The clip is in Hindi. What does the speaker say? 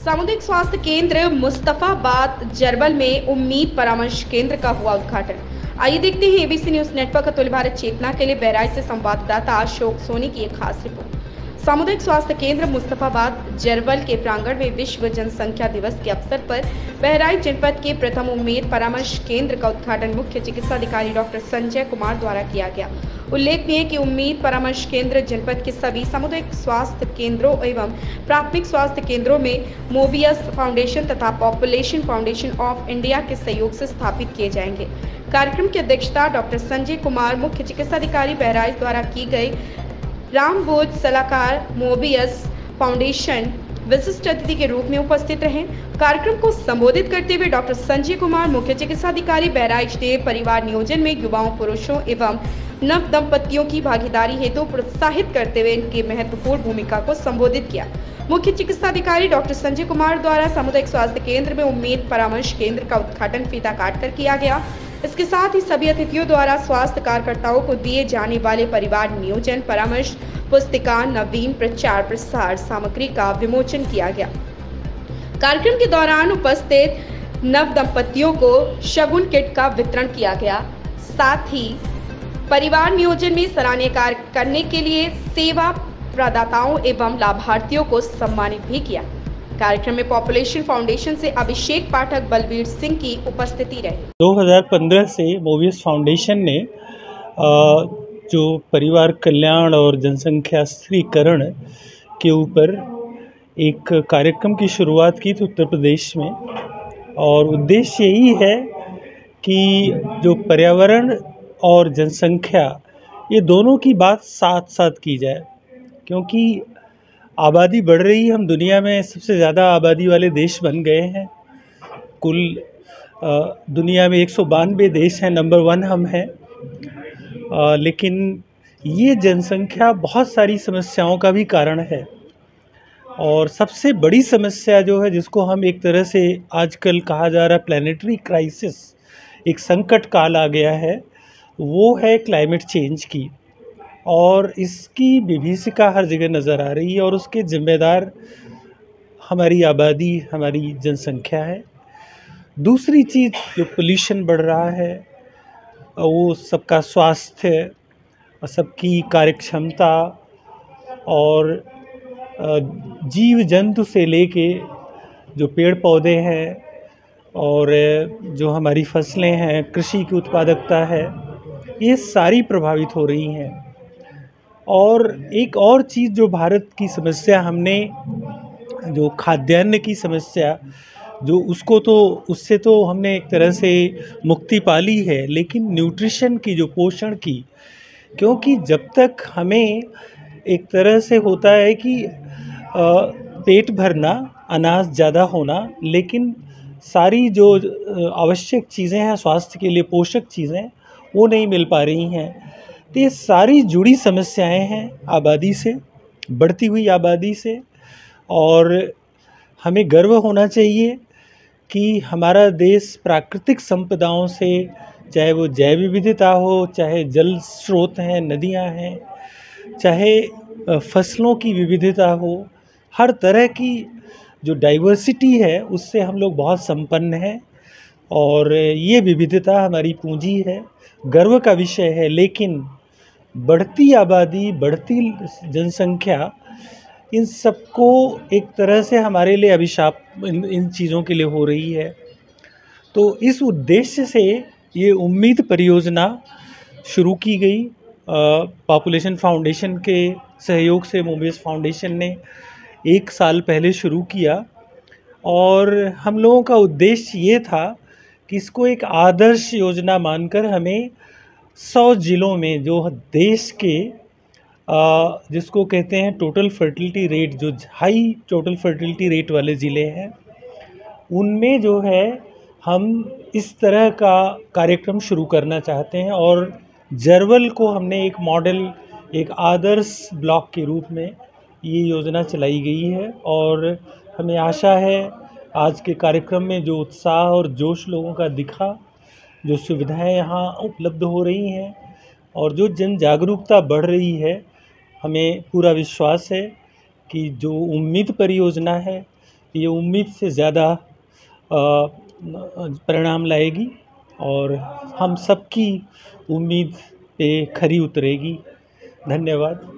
सामुदायिक स्वास्थ्य केंद्र मुस्तफाबाद जरबल में उम्मीद परामर्श केंद्र का हुआ उद्घाटन। आइए देखते हैं ABC news network Atul Bharat Chetna के लिए बहराइच से संवाददाता अशोक सोनी की एक खास रिपोर्ट। सामुदायिक स्वास्थ्य केंद्र मुस्तफाबाद जरबल के प्रांगण में विश्व जनसंख्या दिवस के अवसर पर बहराइच जनपद के प्रथम उम्मीद परामर्श केंद्र का उद्घाटन मुख्य चिकित्सा अधिकारी डॉक्टर संजय कुमार द्वारा किया गया। उल्लेखनीय है कि उम्मीद परामर्श केंद्र जनपद के सभी सामुदायिक स्वास्थ्य केंद्रों एवं प्राथमिक स्वास्थ्य केंद्रों में मोबियस फाउंडेशन तथा पॉपुलेशन फाउंडेशन ऑफ इंडिया के सहयोग से स्थापित किए जाएंगे। कार्यक्रम की अध्यक्षता डॉक्टर संजय कुमार मुख्य चिकित्सा अधिकारी बहराइच द्वारा की गई। रामबोध सलाहकार मोबियस फाउंडेशन विशिष्ट अतिथि के रूप में उपस्थित रहे। कार्यक्रम को संबोधित करते हुए डॉक्टर संजय कुमार मुख्य चिकित्सा अधिकारी बहराइच ने परिवार नियोजन में युवाओं, पुरुषों एवं नव दंपतियों की भागीदारी हेतु प्रोत्साहित करते हुए इनकी महत्वपूर्ण भूमिका को संबोधित किया। मुख्य चिकित्सा अधिकारी डॉक्टर संजय कुमार द्वारा सामुदायिक स्वास्थ्य केंद्र में उम्मीद परामर्श केंद्र का उद्घाटन फीता काटकर किया गया। इसके साथ ही सभी अतिथियों द्वारा स्वास्थ्य कार्यकर्ताओं को दिए जाने वाले परिवार नियोजन परामर्श पुस्तिका, नवीन प्रचार प्रसार सामग्री का विमोचन किया गया। कार्यक्रम के दौरान उपस्थित नव दंपतियों को शगुन किट का वितरण किया गया। साथ ही परिवार नियोजन में सराहनीय कार्य करने के लिए सेवा प्रदाताओं एवं लाभार्थियों को सम्मानित भी किया। कार्यक्रम में पॉपुलेशन फाउंडेशन से अभिषेक पाठक, बलबीर सिंह की उपस्थिति रही। 2015 से मोबियस फाउंडेशन ने जो परिवार कल्याण और जनसंख्या स्थिरीकरण के ऊपर एक कार्यक्रम की शुरुआत की थी उत्तर प्रदेश में, और उद्देश्य यही है कि जो पर्यावरण और जनसंख्या ये दोनों की बात साथ साथ की जाए, क्योंकि आबादी बढ़ रही है। हम दुनिया में सबसे ज़्यादा आबादी वाले देश बन गए हैं। कुल दुनिया में 192 देश हैं, नंबर 1 हम हैं। लेकिन ये जनसंख्या बहुत सारी समस्याओं का भी कारण है, और सबसे बड़ी समस्या जो है, जिसको हम एक तरह से आजकल कहा जा रहा है प्लानिटरी क्राइसिस, एक संकट काल आ गया है, वो है क्लाइमेट चेंज की। और इसकी विभीषिका हर जगह नज़र आ रही है, और उसके जिम्मेदार हमारी आबादी, हमारी जनसंख्या है। दूसरी चीज़ जो पोल्यूशन बढ़ रहा है, वो सबका स्वास्थ्य, सबकी कार्यक्षमता और जीव जंतु से लेके जो पेड़ पौधे हैं और जो हमारी फसलें हैं, कृषि की उत्पादकता है, ये सारी प्रभावित हो रही हैं। और एक और चीज़ जो भारत की समस्या, हमने जो खाद्यान्न की समस्या, जो उससे तो हमने एक तरह से मुक्ति पा ली है, लेकिन न्यूट्रिशन की, जो पोषण की, क्योंकि जब तक हमें एक तरह से होता है कि पेट भरना, अनाज ज़्यादा होना, लेकिन सारी जो आवश्यक चीज़ें हैं स्वास्थ्य के लिए, पोषक चीज़ें, वो नहीं मिल पा रही हैं। तो ये सारी जुड़ी समस्याएं हैं आबादी से, बढ़ती हुई आबादी से। और हमें गर्व होना चाहिए कि हमारा देश प्राकृतिक संपदाओं से, चाहे वो जैव विविधता हो, चाहे जल स्रोत हैं, नदियां हैं, चाहे फसलों की विविधता हो, हर तरह की जो डाइवर्सिटी है, उससे हम लोग बहुत संपन्न हैं। और ये विविधता हमारी पूंजी है, गर्व का विषय है। लेकिन बढ़ती आबादी, बढ़ती जनसंख्या, इन सबको एक तरह से हमारे लिए अभिशाप इन चीज़ों के लिए हो रही है। तो इस उद्देश्य से ये उम्मीद परियोजना शुरू की गई। पॉपुलेशन फाउंडेशन के सहयोग से मोबियस फाउंडेशन ने 1 साल पहले शुरू किया, और हम लोगों का उद्देश्य ये था कि इसको एक आदर्श योजना मानकर हमें 100 जिलों में, जो देश के जिसको कहते हैं टोटल फर्टिलिटी रेट, जो हाई टोटल फर्टिलिटी रेट वाले ज़िले हैं, उनमें जो है हम इस तरह का कार्यक्रम शुरू करना चाहते हैं। और जरवल को हमने एक मॉडल, एक आदर्श ब्लॉक के रूप में ये योजना चलाई गई है। और हमें आशा है आज के कार्यक्रम में जो उत्साह और जोश लोगों का दिखा, जो सुविधाएं यहाँ उपलब्ध हो रही हैं, और जो जन जागरूकता बढ़ रही है, हमें पूरा विश्वास है कि जो उम्मीद परियोजना है ये उम्मीद से ज़्यादा परिणाम लाएगी और हम सबकी उम्मीद पे खरी उतरेगी। धन्यवाद।